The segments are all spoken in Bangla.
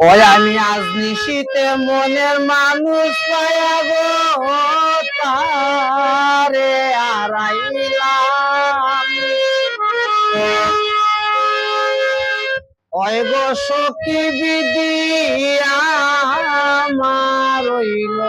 ওই আমি আজ নিশীতে মনের মানুষ পায়া গো তারে আড়াইলাম। ওই গো সখী বিধি আমার রইল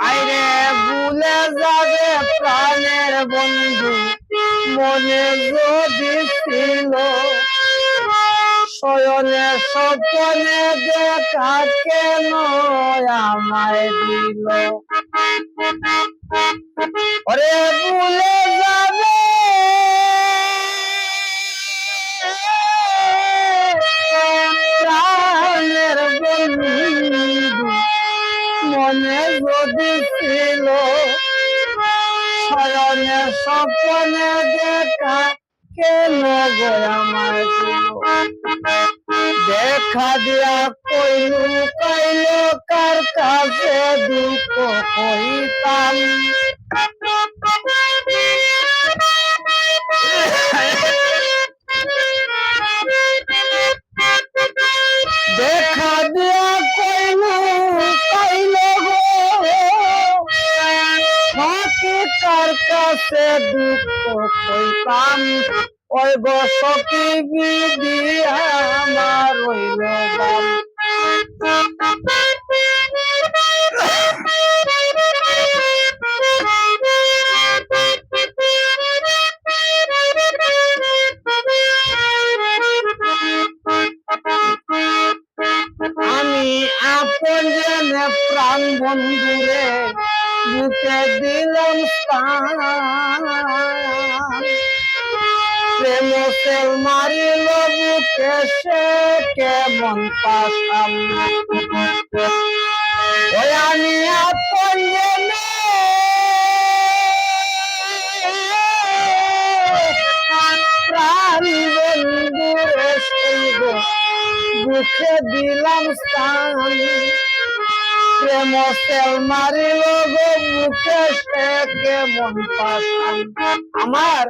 আইরে ভুলে যাবে প্রাণের বন্ধু মনে যদি ছিল শয়নে স্বপনে দেখা কেন আমায় দিল। ওরে ভুলে যাবে প্রাণের বন্ধু মনে যদি ছিল শয়নে স্বপনে দেখা কেন গো আমায় দিল। দেখা দিয়া কইলু কইল কার কাছে দুঃখ কইতাম। দেখা দিয়া কইলু কইল গো ফাঁকি কার কাছে দুঃখ কইতাম। ওই গো সখী বিধি আমার রইল দাম। আমি আপন জেনে প্রাণ বন্ধুরে বুকে দিলাম স্থান। প্রেম সেল মারিল বুকে সে কেমন পাশাম। ওই আমি আপন জেনে প্রাণ বন্ধুরে বুকে দিলাম স্থান। প্রেম সেল মারিল গো বুকে সে কেমন পাশান। আমার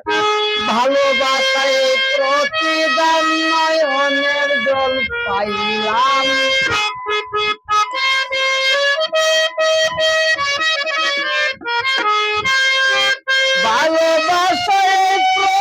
ভালোবাসায় প্রতিদান নয়নের জল পাইলাম।